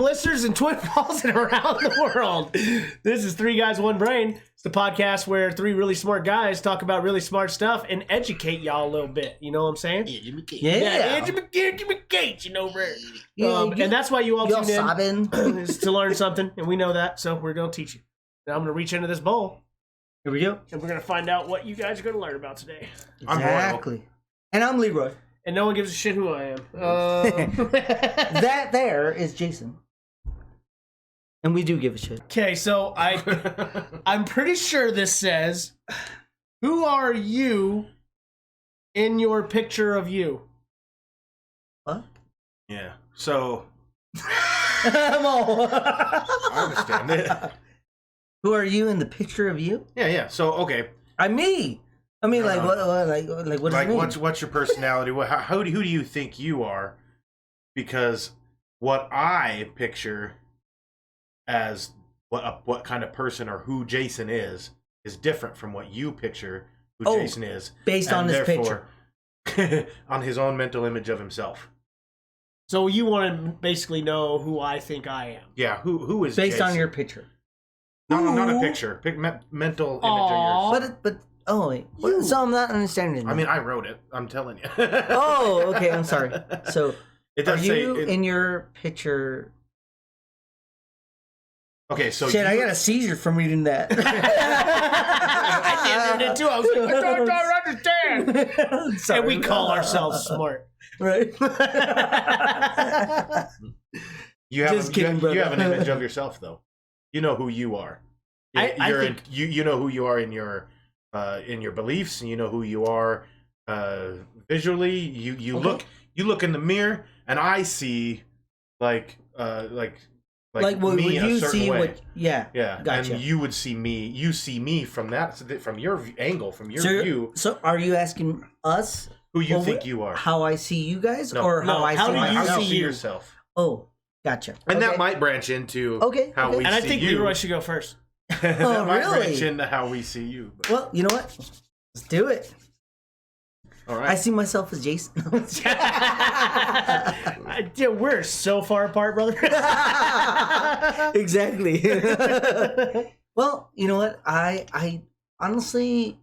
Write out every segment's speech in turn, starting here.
listeners in Twin Falls and around the world. This is Three Guys, One Brain. It's the podcast where three really smart guys talk about really smart stuff and educate y'all a little bit. You know what I'm saying? Educate, you know, bro. And that's why you all tune in, is to learn something, and we know that, so we're going to teach you. Now I'm going to reach into this bowl. Here we go. And we're going to find out what you guys are going to learn about today. Exactly. And I'm Leroy. And no one gives a shit who I am. That there is Jason. And we do give a shit. Okay, so I'm pretty sure this says, who are you in your picture of you? What? Yeah. So I understand it. Who are you in the picture of you? Yeah. So okay. Me. I mean, what? Like, what does it mean? What's your personality? Who do you think you are? Because what I picture as what kind of person or who Jason is different from what you picture who Jason is, based on his picture, on his own mental image of himself. So you want to basically know who I think I am? Yeah. Who is based Jason? on your picture? No, not a picture. Mental image of yourself. But. Oh, wait. So I'm not understanding. I mean, I wrote it. I'm telling you. Oh, okay. I'm sorry. So, it does are you in your picture? Okay, so shit, I got a seizure from reading that. I did it too. I was like, I don't understand. Sorry. And we call ourselves smart, right? You have an image of yourself, though. You know who you are. You know who you are in your beliefs, and you know who you are visually. You look in the mirror, and I see like what me in you a certain see. way. Yeah, gotcha. And you would see me. You see me from your angle, from your view. So, are you asking us who you think you are? How I see you guys, no, or how I see myself? How you see yourself? Oh, gotcha. And that might branch into how we see you. And I think Leroy should go first. That might branch into how we see you. But. Well, you know what? Let's do it. All right. I see myself as Jason. We're so far apart, brother. Exactly. Well, you know what? I honestly,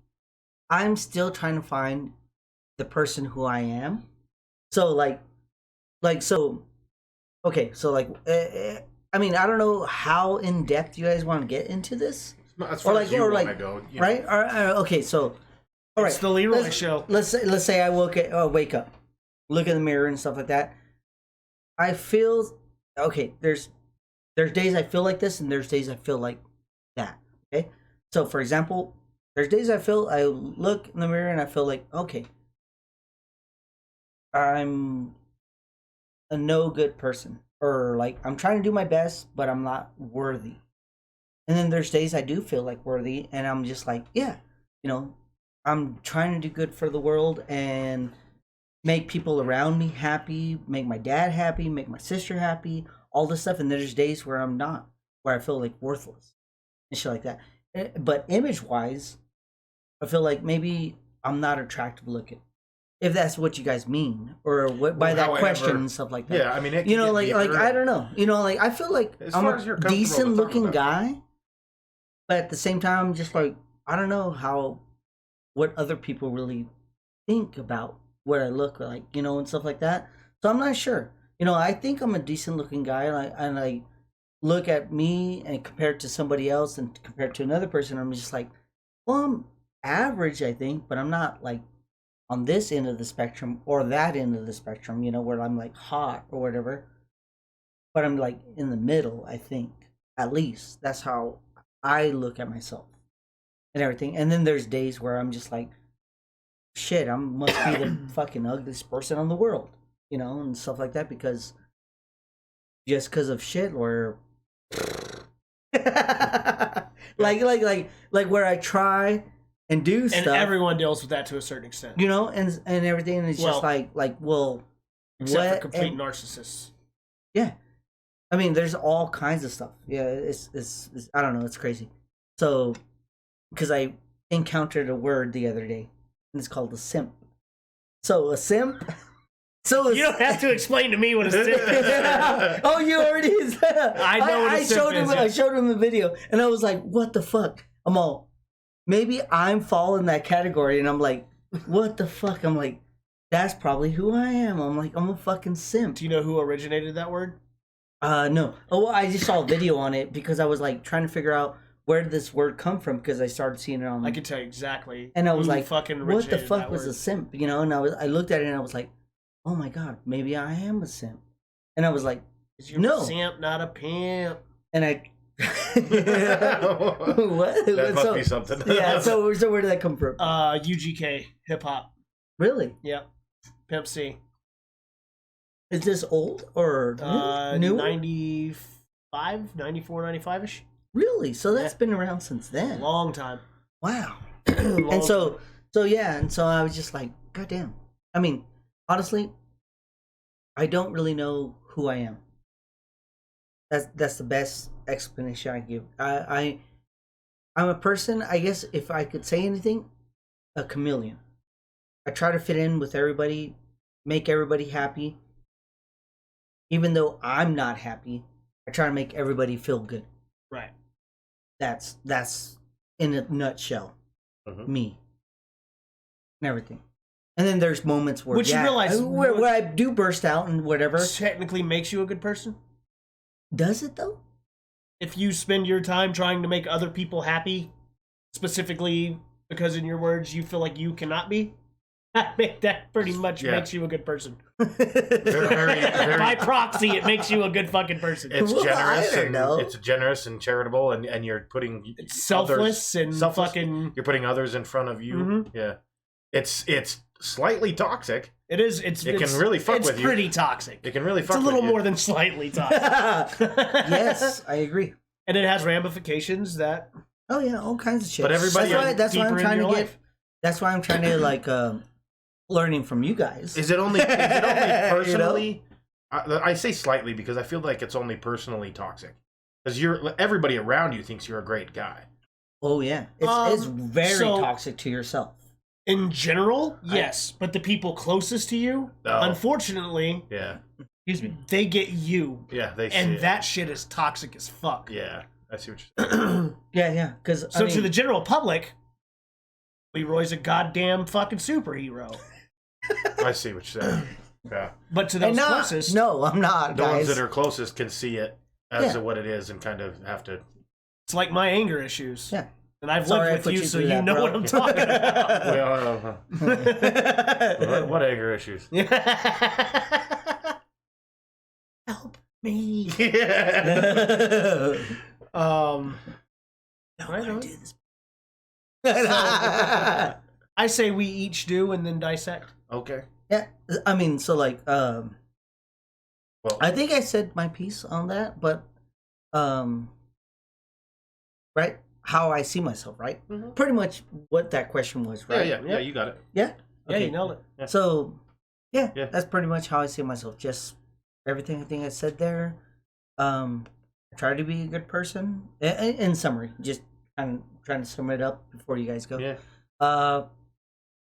I'm still trying to find the person who I am. So I mean, I don't know how in depth you guys want to get into this. As far as you want to go, right? Okay, so all right. It's the Leroy show. Let's say I wake up, look in the mirror and stuff like that. I feel okay. There's days I feel like this, and there's days I feel like that. Okay, so for example, there's days I look in the mirror and I feel like, okay, I'm a no good person. Or like I'm trying to do my best, but I'm not worthy. And then there's days I do feel like worthy, and I'm just like, yeah, I'm trying to do good for the world and make people around me happy, make my dad happy, make my sister happy, all this stuff. And there's days where I'm not, where I feel like worthless and shit like that. But image-wise, I feel like maybe I'm not attractive looking. If that's what you guys mean, or what by that question and stuff like that. Yeah, I mean, like I don't know. I feel like I'm a decent looking guy, but at the same time, I'm just like, I don't know what other people really think about what I look like, and stuff like that. So I'm not sure. I think I'm a decent looking guy, and I look at me and compared to somebody else and compared to another person, I'm just like, well, I'm average, I think, but I'm not like on this end of the spectrum or that end of the spectrum, where I'm like hot or whatever. But I'm like in the middle, I think. At least that's how I look at myself and everything. And then there's days where I'm just like, shit, I must be the fucking ugliest person in the world, and stuff like that, because of shit, or like where I try and do stuff, and everyone deals with that to a certain extent, and everything. And it's just like, well, except for complete narcissists. Yeah, I mean, there's all kinds of stuff. Yeah, it's I don't know, it's crazy. So, because I encountered a word the other day, and it's called a simp. So a simp, So you don't have to explain to me what a simp is. Oh, you already said. I know what a simp is. I showed him a video, and I was like, "What the fuck?" I'm all, maybe I'm fall in that category, and I'm like, "What the fuck?" I'm like, that's probably who I am. I'm like, I'm a fucking simp. Do you know who originated that word? No. Oh, well, I just saw a video on it because I was like trying to figure out where did this word come from because I started seeing it on. I can tell you exactly. And I was like, fucking what the fuck was word? a simp? You know, and I looked at it and I was like, oh my god, maybe I am a simp. And I was like, you're a simp, not a pimp. And I. What? That must be something. Yeah. So where did that come from? UGK hip hop. Really? Yeah. Pimp C. Is this old or new? 95, 94, 95-ish. Really? So that's been around since then. Long time. Wow. And so I was just like, God damn. I mean, honestly, I don't really know who I am. That's the best explanation I give. I'm a person, I guess if I could say anything, a chameleon. I try to fit in with everybody, make everybody happy. Even though I'm not happy, I try to make everybody feel good. Right. That's in a nutshell, me and everything. And then there's moments where you realize where I do burst out and whatever. Technically makes you a good person. Does it though? If you spend your time trying to make other people happy, specifically because in your words you feel like you cannot be, that pretty much makes you a good person. very, by proxy, it makes you a good fucking person. It's generous it's generous and charitable, and you're putting selfless and fucking. You're putting others in front of you. Mm-hmm. Yeah, it's slightly toxic. It is. It can really fuck with you. It's pretty toxic. It can really fuck with you. It's a little more than slightly toxic. Yes, I agree. And it has ramifications that. Oh yeah, all kinds of shit. But everybody, that's why I'm trying to get. That's why I'm trying to like learning from you guys. Is it only personally? You know? I say slightly because I feel like it's only personally toxic because everybody around you thinks you're a great guy. Oh yeah, it's very toxic to yourself. In general, yes, but the people closest to you, unfortunately, excuse me, they get you. Yeah, and that shit is toxic as fuck. Yeah, I see what you're saying. yeah, because to the general public, Leroy's a goddamn fucking superhero. I see what you're saying. Yeah, but to those closest, no, I'm not. The ones that are closest can see it as what it is and kind of have to. It's like my anger issues. Yeah. And I've lived with you, so you know what I'm talking about. What anger issues? Help me. Yeah. No, I don't do this. I say we each do and then dissect. Okay. Yeah, I mean, so like, well, I think I said my piece on that, but, right? How I see myself, right? Mm-hmm. Pretty much what that question was, right? Yeah, you got it. Yeah? Okay. Yeah, you nailed it. Yeah. So, yeah, that's pretty much how I see myself. Just everything I think I said there. I try to be a good person. In summary, just kind of trying to sum it up before you guys go. Yeah.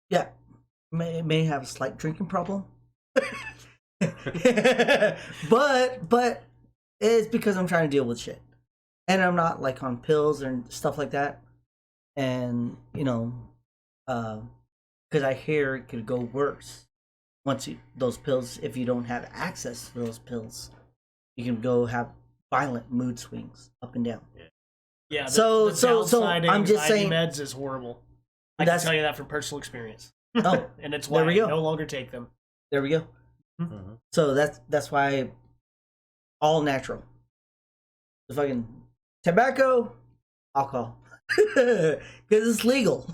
Yeah. May have a slight drinking problem. but it's because I'm trying to deal with shit. And I'm not like on pills and stuff like that. And, you know, because I hear it could go worse once those pills, if you don't have access to those pills, you can go have violent mood swings up and down. Yeah. So I'm just saying, meds is horrible. I can tell you that from personal experience. Oh, and it's why I no longer take them. There we go. Mm-hmm. So that's why all natural. The fucking tobacco, alcohol, because it's legal.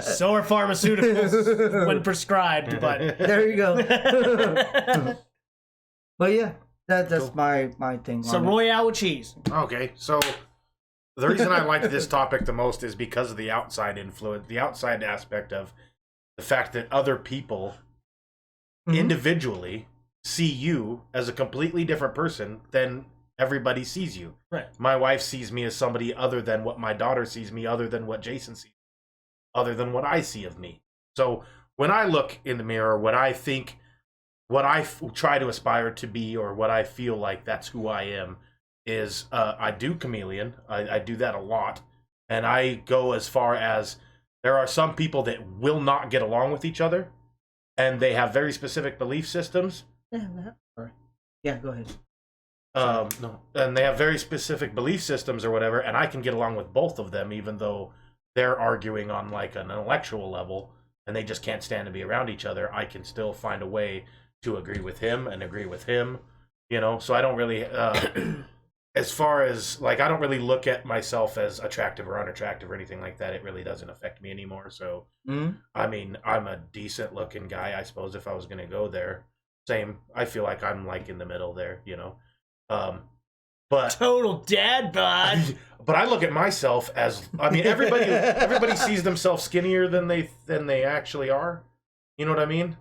So are pharmaceuticals when prescribed, but there you go. But yeah, that's cool. my thing. So Royale with cheese. Okay, so the reason I like this topic the most is because of the outside influence, the outside aspect of the fact that other people individually see you as a completely different person than everybody sees you. Right. My wife sees me as somebody other than what my daughter sees me, other than what Jason sees, other than what I see of me. So when I look in the mirror, what I think, what I try to aspire to be, or what I feel like that's who I am, is I do chameleon. I do that a lot. And I go as far as there are some people that will not get along with each other, and they have very specific belief systems. Yeah, go ahead. No, and they have very specific belief systems or whatever, and I can get along with both of them, even though they're arguing on like an intellectual level, and they just can't stand to be around each other. I can still find a way to agree with him and agree with him, you know. So I don't really, as far as like, I don't really look at myself as attractive or unattractive or anything like that. It really doesn't affect me anymore. So, I mean, I'm a decent looking guy, I suppose, if I was going to go there. Same. I feel like I'm like in the middle there, you know. But total dad bod. But I look at myself as, I mean, everybody sees themselves skinnier than they actually are. You know what I mean?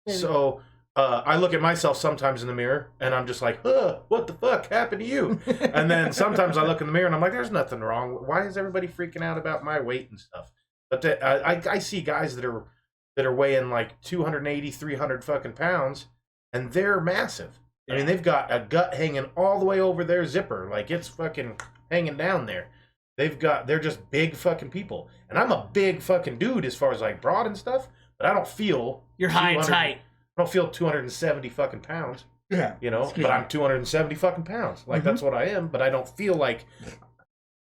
So I look at myself sometimes in the mirror and I'm just like, what the fuck happened to you? And then sometimes I look in the mirror and I'm like, there's nothing wrong. Why is everybody freaking out about my weight and stuff? But I see guys that are weighing like 280, 300 fucking pounds, and they're massive. I mean, they've got a gut hanging all the way over their zipper. Like, it's fucking hanging down there. They're just big fucking people. And I'm a big fucking dude as far as, like, broad and stuff. But I don't feel... You're high and tight. I don't feel 270 fucking pounds. Yeah. You know? But I'm 270 fucking pounds. Like, that's what I am. But I don't feel like...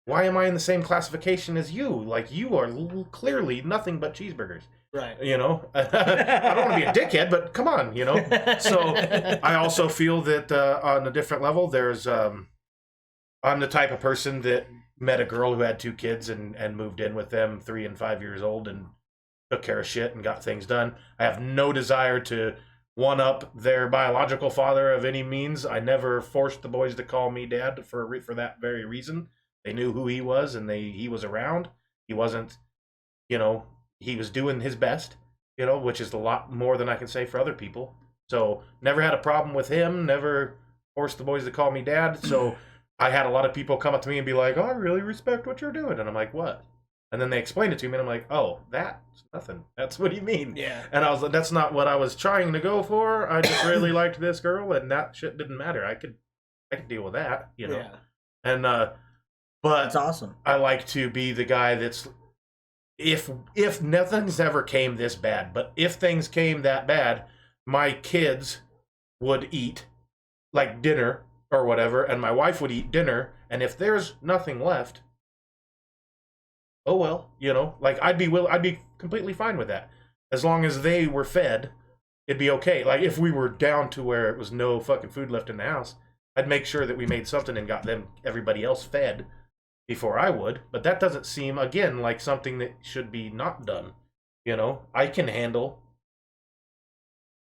Why am I in the same classification as you? Like, you are clearly nothing but cheeseburgers. Right. You know, I don't want to be a dickhead, but come on, you know. So I also feel that on a different level, there's I'm the type of person that met a girl who had 2 kids and moved in with them 3 and 5 years old and took care of shit and got things done. I have no desire to one up their biological father of any means. I never forced the boys to call me dad for that very reason. They knew who he was and he was around. He wasn't, you know. He was doing his best, you know, which is a lot more than I can say for other people. So never had a problem with him, never forced the boys to call me dad. So I had a lot of people come up to me and be like, oh, I really respect what you're doing. And I'm like, what? And then they explained it to me and I'm like, oh, that's nothing. That's what you mean. Yeah. And I was like, that's not what I was trying to go for. I just really liked this girl and that shit didn't matter. I could deal with that, you know. Yeah. And but that's awesome. I like to be the guy that's, if nothing's ever came this bad, but if things came that bad, my kids would eat like dinner or whatever, and my wife would eat dinner, and if there's nothing left, oh well, you know, like I'd be completely fine with that. As long as they were fed, it'd be okay. Like if we were down to where it was no fucking food left in the house, I'd make sure that we made something and got everybody else fed before I would, but that doesn't seem, again, like something that should be not done. You know, I can handle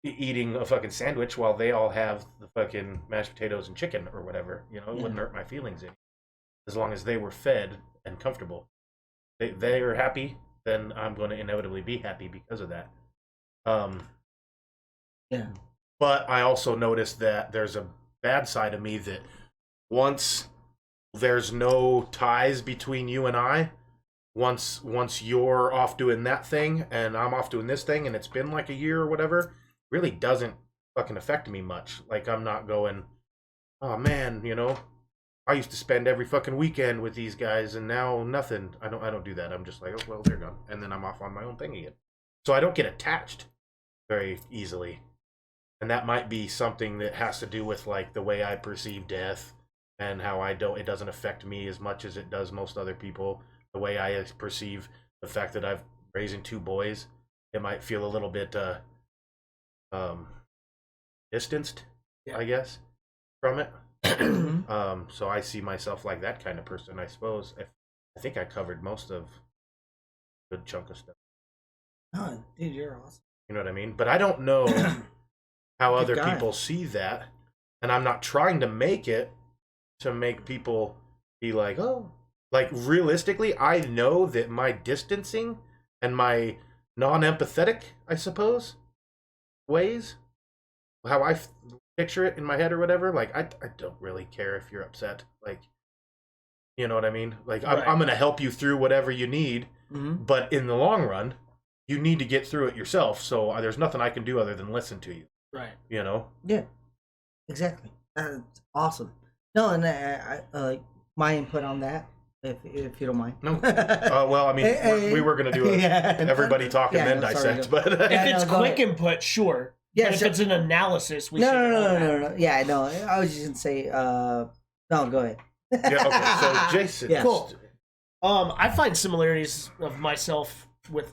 eating a fucking sandwich while they all have the fucking mashed potatoes and chicken or whatever. You know, it wouldn't hurt my feelings any. As long as they were fed and comfortable. They are happy, then I'm going to inevitably be happy because of that. Yeah. But I also noticed that there's a bad side of me that once there's no ties between you and I, once you're off doing that thing and I'm off doing this thing and it's been like a year or whatever, really doesn't fucking affect me much. Like I'm not going, oh man, you know, I used to spend every fucking weekend with these guys and now nothing. I don't do that. I'm just like, oh well, they're gone, and then I'm off on my own thing again. So I don't get attached very easily. And that might be something that has to do with like the way I perceive death and how it doesn't affect me as much as it does most other people. The way I perceive the fact that I've raising 2 boys, it might feel a little bit distanced, I guess, from it. So I see myself like that kind of person, I suppose. I think I covered most of a good chunk of stuff. Oh, dude, you're awesome. You know what I mean? But I don't know how other people see that, and I'm not trying to make it to make people be like, oh, like realistically, I know that my distancing and my non-empathetic, I suppose, ways, how I picture it in my head or whatever, like I don't really care if you're upset, like, you know what I mean? Like right. I'm gonna help you through whatever you need, but in the long run, you need to get through it yourself. So there's nothing I can do other than listen to you. Right. You know? Yeah. Exactly. That's awesome. No, and my input on that, if you don't mind. No. Well, I mean, we were going to do everybody talk and then dissect, but if it's quick input, sure. Yeah. But if it's an analysis, we no. Yeah, no. I was just going to say, no, go ahead. Yeah. Okay. So Jason, cool. I find similarities of myself with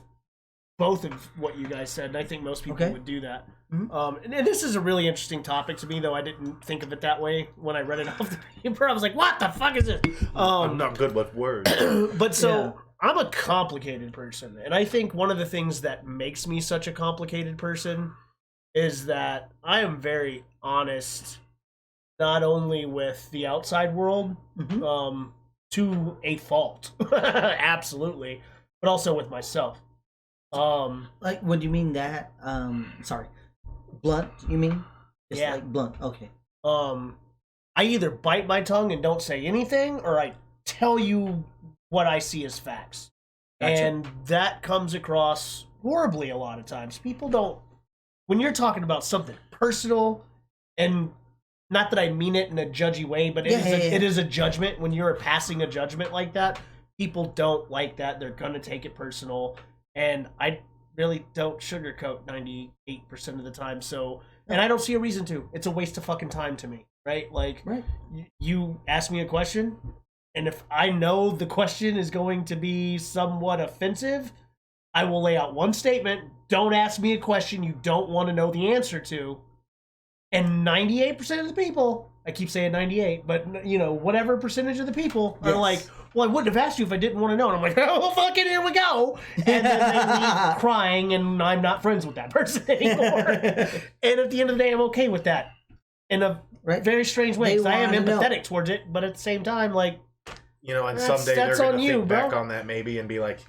both of what you guys said, and I think most people would do that. Mm-hmm. And this is a really interesting topic to me, though I didn't think of it that way when I read it off the paper. I was like, what the fuck is this? I'm not good with words. But so, I'm a complicated person, and I think one of the things that makes me such a complicated person is that I am very honest, not only with the outside world, to a fault, absolutely, but also with myself. Like, what do you mean that? Sorry, blunt, you mean? Just like blunt, okay. I either bite my tongue and don't say anything, or I tell you what I see as facts. Gotcha. And that comes across horribly a lot of times. People don't, when you're talking about something personal, and not that I mean it in a judgy way, but it is a judgment. When you're passing a judgment like that, people don't like that. They're going to take it personal. And I really don't sugarcoat 98% of the time. So, and I don't see a reason to. It's a waste of fucking time to me, right? Like, you ask me a question, and if I know the question is going to be somewhat offensive, I will lay out one statement. Don't ask me a question you don't want to know the answer to. And 98% of the people, I keep saying 98, but, you know, whatever percentage of the people are like, well, I wouldn't have asked you if I didn't want to know. And I'm like, oh, fucking here we go. And then they leave crying, and I'm not friends with that person anymore. And at the end of the day, I'm okay with that. In a very strange way. Because I am empathetic towards it, but at the same time, like, you know, and someday they're going to think back on that maybe and be like,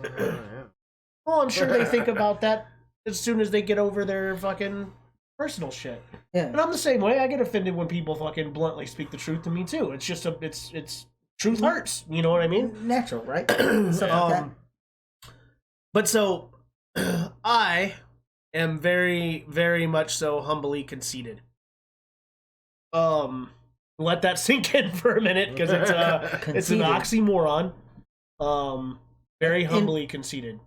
well, I'm sure they think about that as soon as they get over their fucking personal shit. Yeah. And I'm the same way. I get offended when people fucking bluntly speak the truth to me too. It's just it's truth hurts. You know what I mean? Natural, right? Stuff like that. But so I am very, very much so humbly conceited. Let that sink in for a minute, because it's an oxymoron. Very humbly conceited.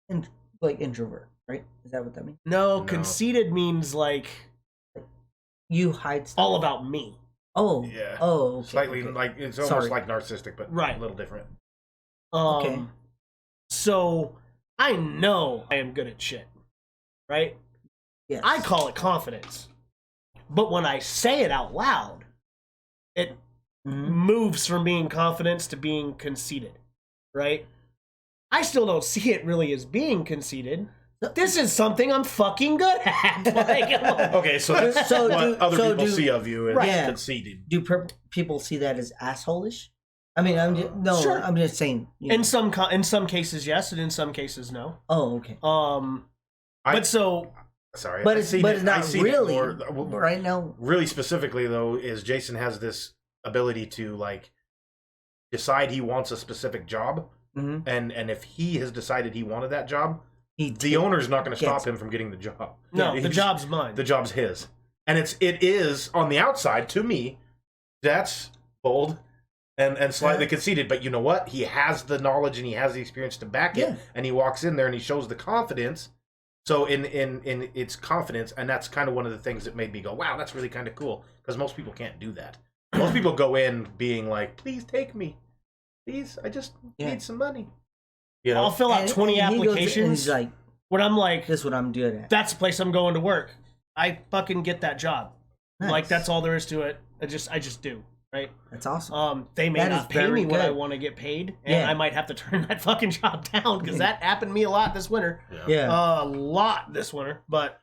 And like introvert, right? Is that what that means? No, conceited means like you hide stuff. All about me. Oh. Yeah. Oh, okay. Slightly like, it's almost like narcissistic, but a little different. Okay. So I know I am good at shit, right? Yes. I call it confidence. But when I say it out loud, it moves from being confidence to being conceited, right? I still don't see it really as being conceited. This is something I'm fucking good at. Okay, so that's what other people see of you as conceited. Do people see that as asshole-ish? I mean, I'm just saying. In some cases, yes, and in some cases, no. Oh, okay. Sorry, but it's not really right now. Really specifically, though, is Jason has this ability to like decide he wants a specific job, and if he has decided he wanted that job, the owner's not going to stop him from getting the job. No, the job's mine. The job's his, and it is on the outside to me. That's bold and slightly conceited, but you know what? He has the knowledge and he has the experience to back it, and he walks in there and he shows the confidence. So in its confidence, and that's kind of one of the things that made me go, wow, that's really kind of cool, because most people can't do that. Most people go in being like, please take me. Please, I just need some money. You know? I'll fill out 20 applications. And he's like, when I'm like, this is what I'm good at. That's the place I'm going to work. I fucking get that job. Nice. Like, that's all there is to it. I just do. Right? That's awesome. They may not pay me what I want to get paid, and I might have to turn that fucking job down, because that happened to me a lot this winter. Yeah. A lot this winter. But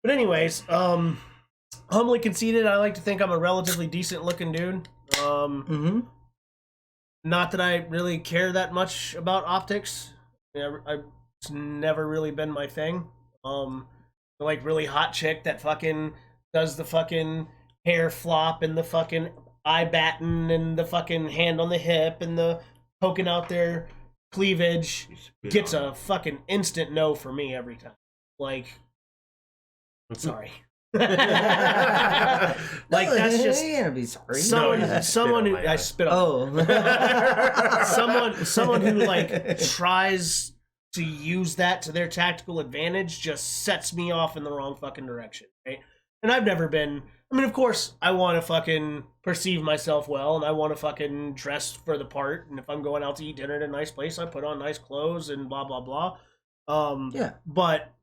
anyways, humbly conceited, I like to think I'm a relatively decent looking dude. Not that I really care that much about optics. It's never really been my thing. Like really hot chick that fucking does the fucking hair flop and the fucking eye batten and the fucking hand on the hip and the poking out their cleavage gets a fucking instant no for me every time. Like, sorry. Like that's just be sorry. Someone who I spit on. Someone who like tries to use that to their tactical advantage just sets me off in the wrong fucking direction, right? And I've never been. I mean, of course, I want to fucking perceive myself well, and I want to fucking dress for the part. And if I'm going out to eat dinner at a nice place, I put on nice clothes and blah blah blah. Yeah, but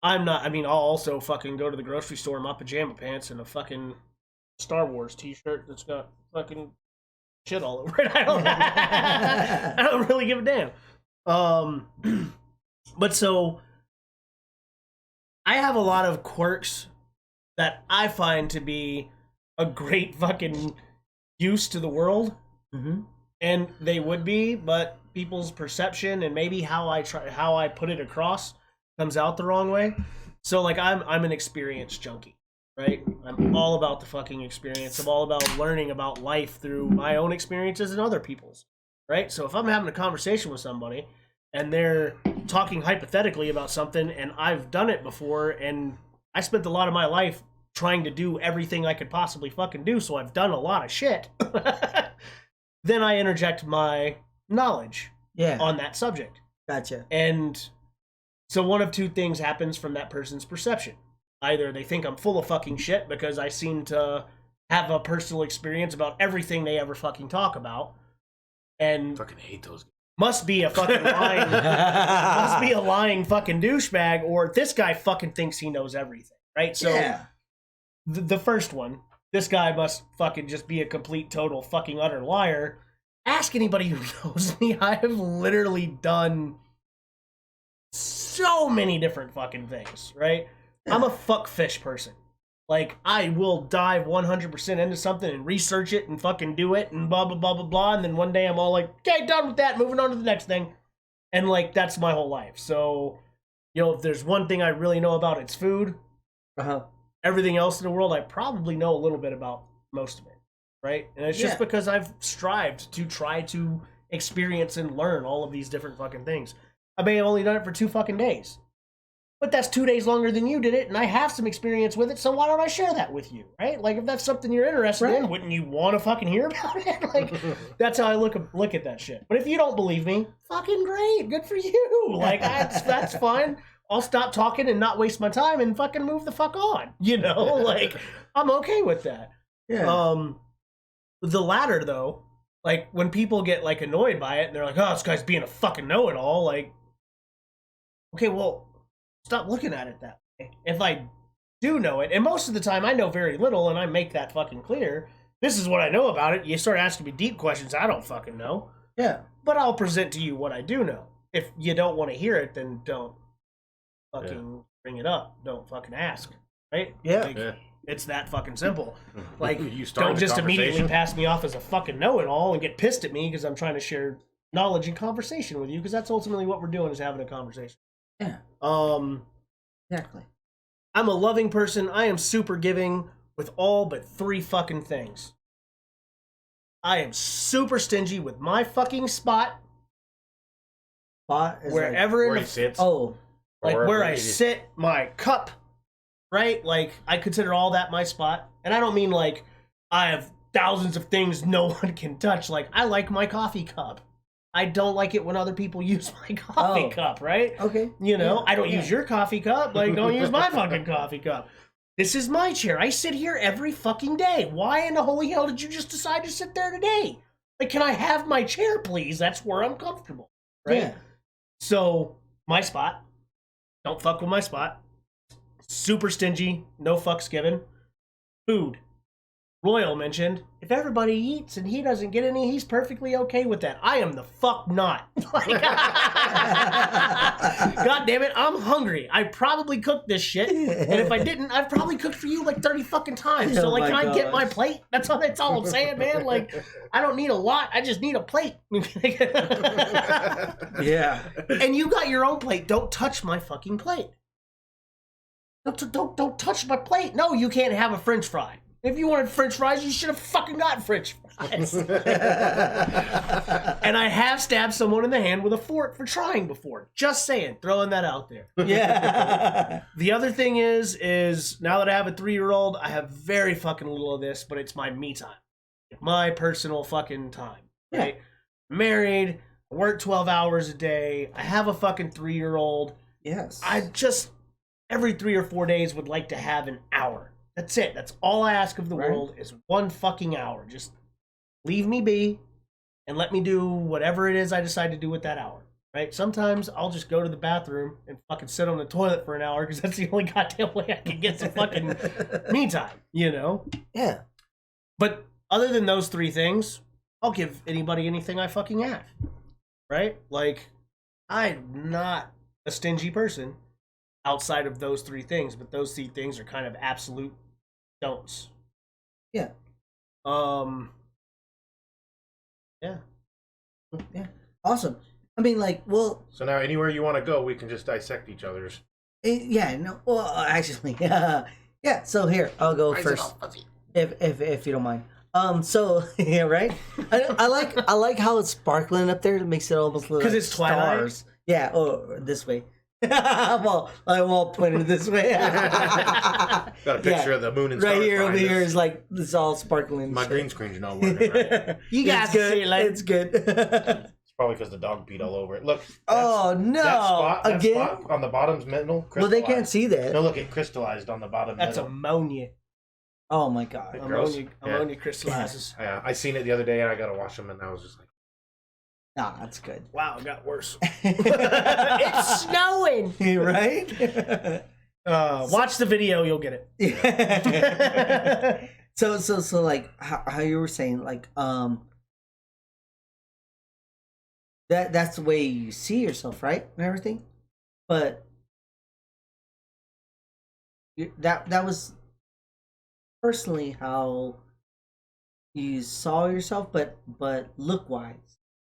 I'm not. I mean, I'll also fucking go to the grocery store in my pajama pants and a fucking Star Wars T-shirt that's got fucking shit all over it. I don't really give a damn. But so I have a lot of quirks that I find to be a great fucking use to the world, and they would be, but people's perception and maybe how I put it across comes out the wrong way. So like I'm an experience junkie, right? I'm all about the fucking experience. I'm all about learning about life through my own experiences and other people's, right? So if I'm having a conversation with somebody and they're talking hypothetically about something and I've done it before and I spent a lot of my life trying to do everything I could possibly fucking do, so I've done a lot of shit, then I interject my knowledge on that subject. Gotcha. And so one of two things happens from that person's perception. Either they think I'm full of fucking shit because I seem to have a personal experience about everything they ever fucking talk about, and fucking hate those guys. Must be a fucking lying fucking douchebag, or this guy fucking thinks he knows everything, right? So the first one, this guy must fucking just be a complete, total, fucking utter liar. Ask anybody who knows me. I have literally done so many different fucking things, right? I'm a fuckfish person. Like, I will dive 100% into something and research it and fucking do it and blah, blah, blah, blah, blah. And then one day I'm all like, okay, done with that, moving on to the next thing. And, like, that's my whole life. So, you know, if there's one thing I really know about, it's food. Everything else in the world, I probably know a little bit about most of it, right? And it's just because I've strived to try to experience and learn all of these different fucking things. I may have only done it for 2 fucking days. But that's 2 days longer than you did it, and I have some experience with it, so why don't I share that with you, right? Like, if that's something you're interested in, wouldn't you want to fucking hear about it? Like, that's how I look at that shit. But if you don't believe me, fucking great, good for you. Like, that's fine. I'll stop talking and not waste my time and fucking move the fuck on, you know? Like, I'm okay with that. Yeah. The latter, though, like, when people get, like, annoyed by it, and they're like, oh, this guy's being a fucking know-it-all, like, okay, well, stop looking at it that way. If I do know it, and most of the time I know very little, and I make that fucking clear, this is what I know about it. You start asking me deep questions I don't fucking know. Yeah. But I'll present to you what I do know. If you don't want to hear it, then don't fucking bring it up. Don't fucking ask. Right? Yeah. Like, it's that fucking simple. Like, you don't just immediately pass me off as a fucking know-it-all and get pissed at me because I'm trying to share knowledge and conversation with you, because that's ultimately what we're doing, is having a conversation. Yeah. Exactly. I'm a loving person. I am super giving with all but 3 fucking things. I am super stingy with my fucking spot. Spot is wherever like where he sits. Oh. Like where I sit, my cup, right? Like, I consider all that my spot. And I don't mean like I have thousands of things no one can touch. Like, I like my coffee cup. I don't like it when other people use my coffee cup, right? Okay. You know, I don't use your coffee cup. Like, don't use my fucking coffee cup. This is my chair. I sit here every fucking day. Why in the holy hell did you just decide to sit there today? Like, can I have my chair, please? That's where I'm comfortable, right? Yeah. So, my spot. Don't fuck with my spot. Super stingy. No fucks given. Food. Royal mentioned, if everybody eats and he doesn't get any, he's perfectly okay with that. I am the fuck not. Like, God damn it, I'm hungry. I probably cooked this shit, and if I didn't, I've probably cooked for you like 30 fucking times. So, like, can I get my plate? That's all I'm saying, man. Like, I don't need a lot. I just need a plate. Yeah. And you got your own plate. Don't touch my fucking plate. Don't touch my plate. No, you can't have a French fry. If you wanted French fries, you should have fucking gotten French fries. And I have stabbed someone in the hand with a fork for trying before. Just saying, throwing that out there. Yeah. The other thing is now that I have a 3-year-old, I have very fucking little of this, but it's my me time. My personal fucking time. Right? Yeah. Married, I work 12 hours a day, I have a fucking 3-year-old. Yes. I just, every 3 or 4 days, would like to have an hour. That's it. That's all I ask of the world is 1 fucking hour. Just leave me be and let me do whatever it is I decide to do with that hour. Right? Sometimes I'll just go to the bathroom and fucking sit on the toilet for an hour because that's the only goddamn way I can get some fucking me time, you know? Yeah. But other than those 3 things, I'll give anybody anything I fucking have. Right? Like, I'm not a stingy person outside of those 3 things, but those 3 things are kind of absolute don'ts. Yeah. Yeah. Yeah. Awesome. I mean, like, well. So now, anywhere you want to go, we can just dissect each other's. Yeah. No. Well, actually, yeah. So here, I'll go first, if you don't mind. So yeah, right. I like how it's sparkling up there. It makes it almost look because like it's stars. Yeah. Oh, this way. Well, I won't point it this way. Got a picture of the moon and stars. Right here, over here is like it's all sparkling. My green screen's not working. Right? You guys see it, like it's good. It's probably because the dog peed all over it. Look. Oh no! That spot on the bottom's middle. Well, they can't see that. No, look, it crystallized on the bottom. That's middle. ammonia. Oh my god! Ammonia crystallizes. Yeah, I seen it the other day, and I gotta wash them, and I was just like. Nah, that's good. Wow, it got worse. It's snowing. Right? Watch the video, you'll get it. Yeah. So like how you were saying, like that's the way you see yourself, right? And everything. But that was personally how you saw yourself, but look wise.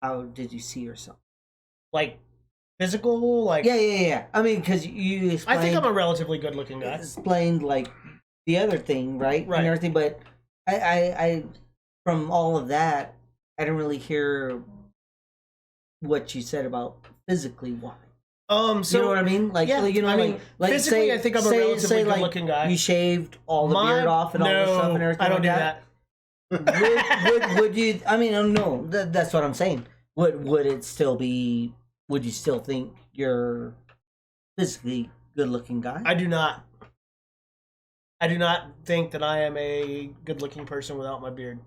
How did you see yourself? Like physical, like yeah. I mean, because you explained, I think I'm a relatively good-looking guy. Explained like the other thing, right? And everything, but I from all of that, I didn't really hear what you said about physically why. So you know what I mean? Like, yeah, you know, I mean, like physically, I think I'm a relatively good-looking guy. You shaved all the beard off and all this stuff and everything. I don't do that. Would you? I mean, no. That's what I'm saying. Would it still be? Would you still think you're physically good-looking guy? I do not. I do not think that I am a good-looking person without my beard.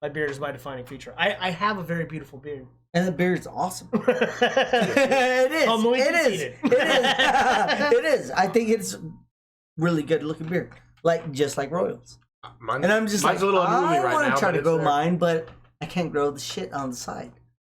My beard is my defining feature. I have a very beautiful beard. And the beard's awesome. It is. It is. I think it's really good-looking beard, just like Royals. And I'm just like, a little unruly I want to try to grow mine, but I can't grow the shit on the side.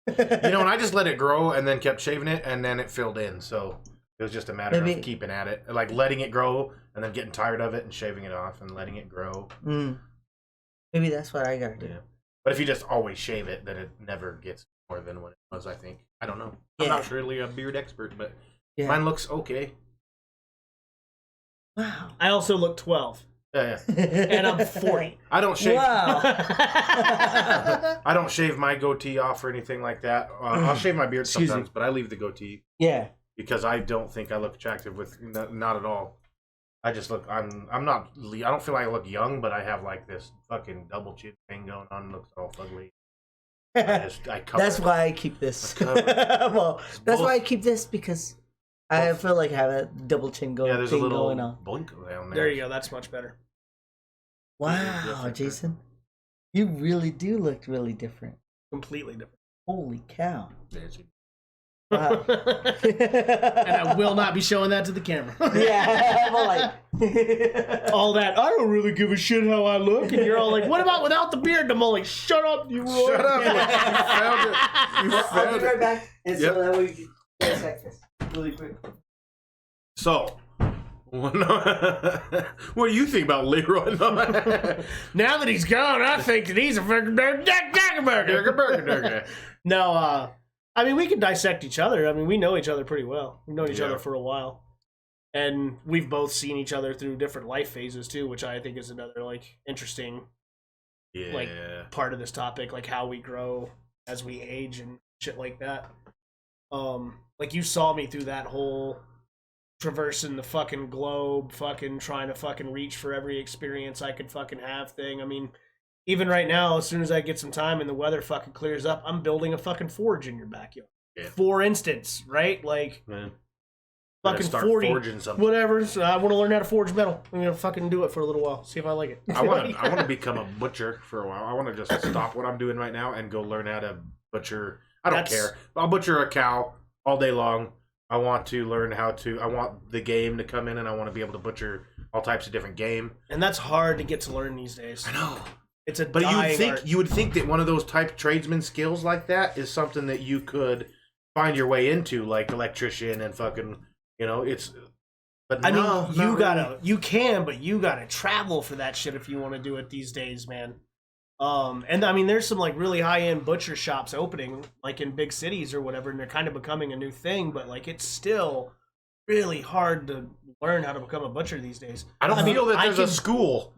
And I just let it grow and then kept shaving it, and then it filled in. So it was just a matter of keeping at it, like letting it grow and then getting tired of it and shaving it off and letting it grow. Maybe that's what I gotta do. Yeah. But if you just always shave it, then it never gets more than what it was, I think. I don't know. I'm not really a beard expert, but mine looks okay. Wow. I also look 12. Yeah. And I'm 40. I don't shave. Wow. I don't shave my goatee off or anything like that. I'll shave my beard sometimes, but I leave the goatee. Yeah. Because I don't think I look attractive with not at all. I just look. I'm not. I don't feel like I look young, but I have like this fucking double chin thing going on. It looks all ugly. I cover That's why I keep this. Well, that's why I keep this because I feel like I have a double chin going. Yeah, there's a little going on. blink down there. There you go. That's much better. Wow, Jason, you really do look really different. Completely different. Holy cow! Wow. And I will not be showing that to the camera. Yeah, well, like all that. I don't really give a shit how I look, and you're all like, "What about without the beard?" And I'm all like, "Shut up, you Roy." Shut up! You found it. I'll be right back. And so that way we can dissect this really quick. So, what do you think about Leroy? Now that he's gone, I think that he's a fucking burger. No, I mean, we can dissect each other. I mean, we know each other pretty well. We've known each other for a while. And we've both seen each other through different life phases too, which I think is another like interesting like part of this topic, like how we grow as we age and shit like that. Like you saw me through that whole traversing the fucking globe, fucking trying to fucking reach for every experience I could fucking have thing. I mean, even right now, as soon as I get some time and the weather fucking clears up, I'm building a fucking forge in your backyard. Yeah. For instance, right? Like, man, fucking 40, whatever. So I want to learn how to forge metal. I'm gonna fucking do it for a little while, see if I like it. I want to become a butcher for a while. I want to just stop what I'm doing right now and go learn how to butcher. I don't care. I'll butcher a cow all day long. I want to learn how to. I want the game to come in, and I want to be able to butcher all types of different game. And that's hard to get to learn these days. I know. It's a but you would think that one of those type tradesman skills like that is something that you could find your way into, like electrician and fucking. You know, it's. But I mean, you can, but you gotta travel for that shit if you want to do it these days, man. And I mean, there's some like really high-end butcher shops opening like in big cities or whatever, and they're kind of becoming a new thing, but like it's still really hard to learn how to become a butcher these days. I don't feel that there's a school.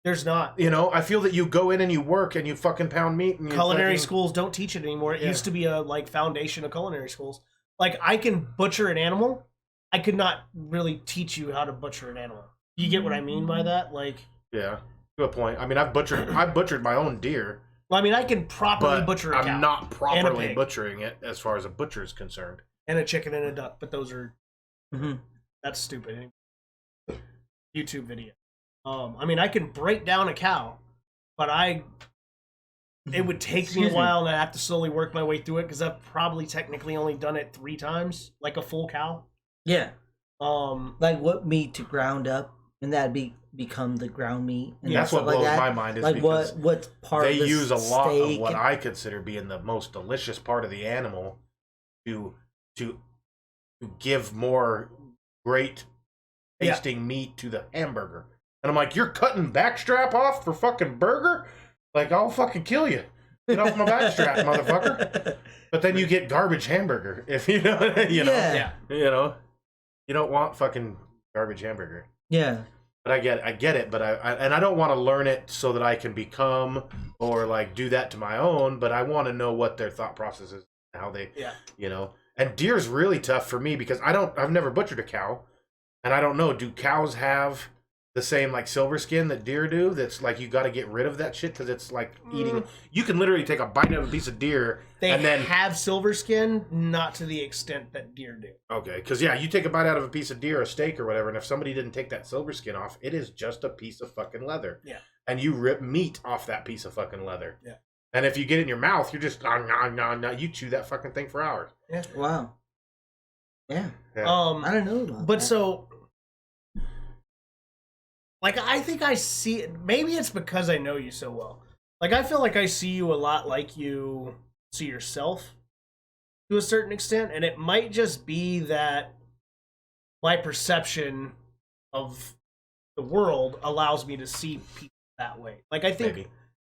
There's not. You know, I feel that you go in and you work and you fucking pound meat. And culinary schools don't teach it anymore. It used to be a like foundation of culinary schools. Like I can butcher an animal. I could not really teach you how to butcher an animal. You get what I mean by that? Like, yeah. Good point. I mean, I've butchered my own deer. Well, I mean, I can properly butcher a cow. I'm not properly butchering it as far as a butcher is concerned. And a chicken and a duck, but those are that's stupid. YouTube video. I mean, I can break down a cow, but it would take me a while, and I have to slowly work my way through it because I've probably technically only done it 3 times, like a full cow. Yeah. Like what meat to ground up, and that'd become the ground meat. And that's what blows my mind is like what part they of use a lot of what I consider being the most delicious part of the animal to give more great tasting meat to the hamburger. And I'm like, you're cutting backstrap off for fucking burger? Like, I'll fucking kill you. Get off my backstrap, motherfucker. But then you get garbage hamburger. If you know, you know, you don't want fucking garbage hamburger. Yeah. But I get it. But I don't want to learn it so that I can become or like do that to my own. But I want to know what their thought process is, how they, you know. And deer's really tough for me because I've never butchered a cow, and I don't know. Do cows have the same like silver skin that deer do? That's like you got to get rid of that shit because it's like eating. You can literally take a bite of a piece of deer. And then have silver skin, not to the extent that deer do. Okay, because you take a bite out of a piece of deer, a steak or whatever, and if somebody didn't take that silver skin off, it is just a piece of fucking leather. Yeah. And you rip meat off that piece of fucking leather. Yeah. And if you get it in your mouth, you're just you chew that fucking thing for hours. Yeah. Wow. Yeah. I don't know about but that. So like I think I see it. Maybe it's because I know you so well. Like I feel like I see you a lot like you see yourself to a certain extent, and it might just be that my perception of the world allows me to see people that way. Like I think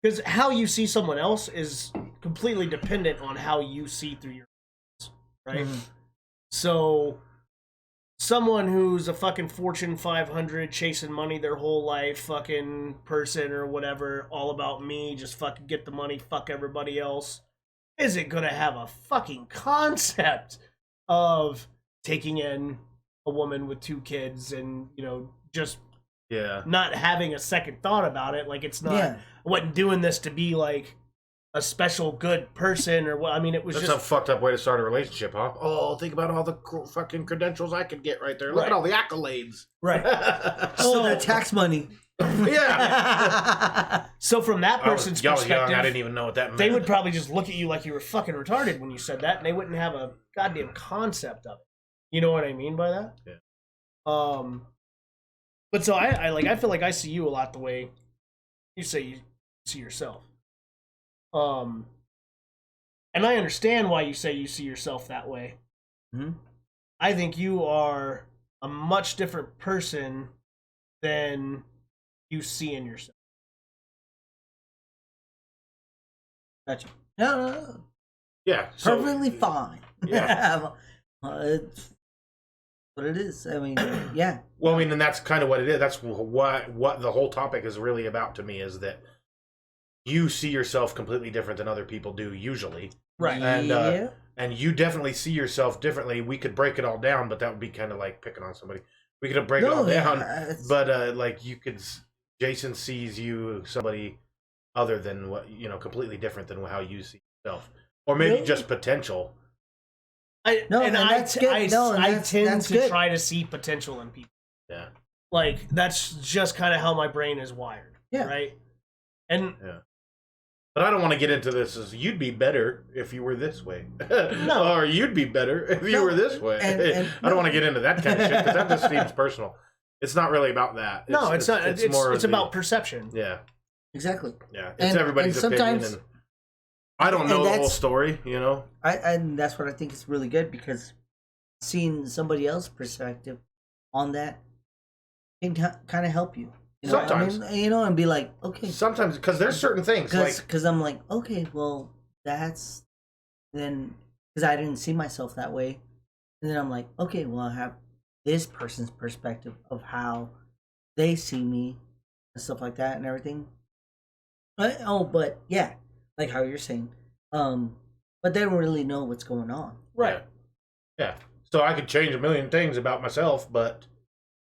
because how you see someone else is completely dependent on how you see through your eyes, right? Mm-hmm. So someone who's a fucking Fortune 500 chasing money their whole life fucking person or whatever, all about me, just fucking get the money, fuck everybody else, isn't gonna have a fucking concept of taking in a woman with 2 kids and, you know, just not having a second thought about it. Like it's not, I wasn't doing this to be like a special good person or what. I mean, it was That's just a fucked up way to start a relationship, huh? Oh, think about all the fucking credentials I could get right there. Look at all the accolades. Right. So that tax money. Yeah. So from that person's perspective, young, I didn't even know what that meant. They would probably just look at you like you were fucking retarded when you said that, and they wouldn't have a goddamn concept of it. You know what I mean by that? Yeah. But so I feel like I see you a lot the way you say you see yourself. And I understand why you say you see yourself that way. Mm-hmm. I think you are a much different person than you see in yourself. Gotcha. Yeah. So, perfectly fine. Yeah. what it is. I mean, yeah. Well, I mean, and that's kind of what it is. That's what the whole topic is really about to me, is that you see yourself completely different than other people do usually. Right. And you definitely see yourself differently. We could break it all down, but that would be kind of like picking on somebody. We could break it all down, but like you could, Jason sees you somebody other than what, completely different than how you see yourself, or maybe just potential. I tend to try to see potential in people. Yeah. Like, that's just kind of how my brain is wired. Yeah. Right. And but I don't want to get into this as you'd be better if you were this way. No. Or you'd be better if you were this way. I don't want to get into that kind of shit, because that just seems personal. It's not really about that. It's not. It's about perception. Yeah. Exactly. Yeah. It's everybody's opinion. And I don't know the whole story, And that's what I think is really good, because seeing somebody else's perspective on that can kind of help you. Sometimes. And be like, okay. Sometimes, because there's certain things. Because I'm like, okay, well, because I didn't see myself that way. And then I'm like, okay, well, I have this person's perspective of how they see me and stuff like that and everything. But yeah, like how you're saying. But they don't really know what's going on. Right. Yeah. So I could change a million things about myself, but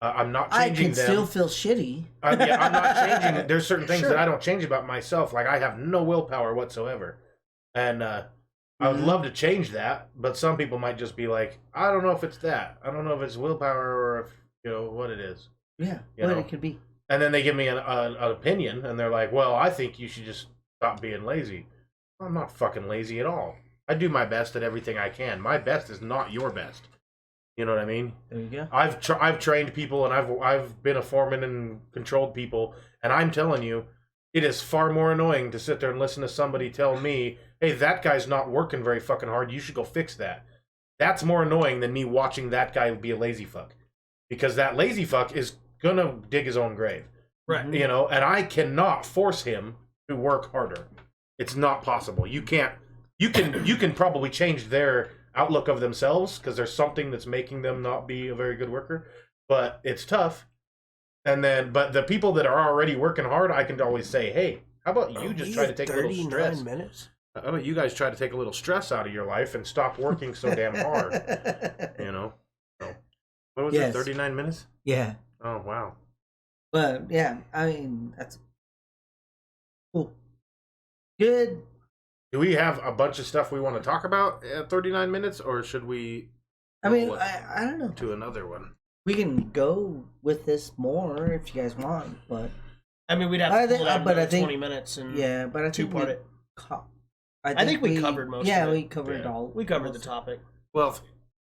I'm not changing them. I can still feel shitty. I'm not changing it. There's certain things that I don't change about myself. Like, I have no willpower whatsoever. And I would love to change that, but some people might just be like, I don't know if it's that. I don't know if it's willpower or if, what it is. Yeah, what it could be. And then they give me an opinion, and they're like, well, I think you should just stop being lazy. I'm not fucking lazy at all. I do my best at everything I can. My best is not your best. You know what I mean? There you go. I've trained people, and I've been a foreman and controlled people, and I'm telling you, it is far more annoying to sit there and listen to somebody tell me, hey, that guy's not working very fucking hard, you should go fix that. That's more annoying than me watching that guy be a lazy fuck. Because that lazy fuck is gonna dig his own grave. Right. And I cannot force him to work harder. It's not possible. You can probably change their outlook of themselves, because there's something that's making them not be a very good worker, but it's tough. But the people that are already working hard, I can always say, hey, how about you just try to take a little stress? 39 minutes? How about you guys try to take a little stress out of your life and stop working so damn hard? So, what was it, 39 minutes? Yeah. Oh, wow. But yeah, I mean, that's cool. Good. Do we have a bunch of stuff we want to talk about at 39 minutes, or should we? I mean, I don't know. To another one. We can go with this more if you guys want, but I mean, we'd have to pull out but I think 20 minutes and but I think two-part it. I think we covered most of it. Yeah, we covered it all. We covered the topic. Well,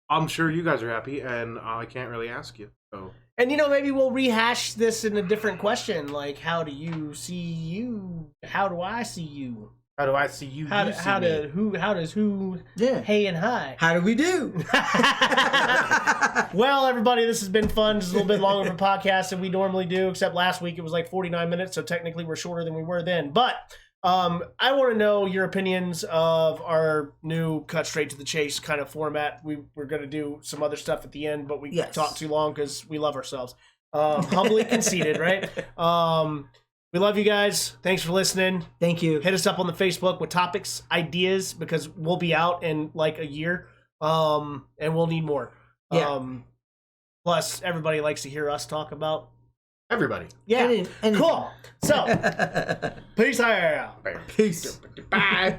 I'm sure you guys are happy, and I can't really ask you. So. And maybe we'll rehash this in a different question, like, how do you see you? How do I see you? How do I see you? How does who? Yeah. Hey and hi. How do we do? Well, everybody, this has been fun. Just a little bit longer of a podcast than we normally do, except last week it was like 49 minutes, so technically we're shorter than we were then. But I want to know your opinions of our new cut straight to the chase kind of format. We're going to do some other stuff at the end, but we talked too long because we love ourselves. Humbly conceited, right? We love you guys. Thanks for listening. Thank you. Hit us up on the Facebook with topics, ideas, because we'll be out in like a year, and we'll need more. Yeah. Plus, everybody likes to hear us talk about everybody. Yeah. Anything. Cool. So, peace out. Peace. Bye.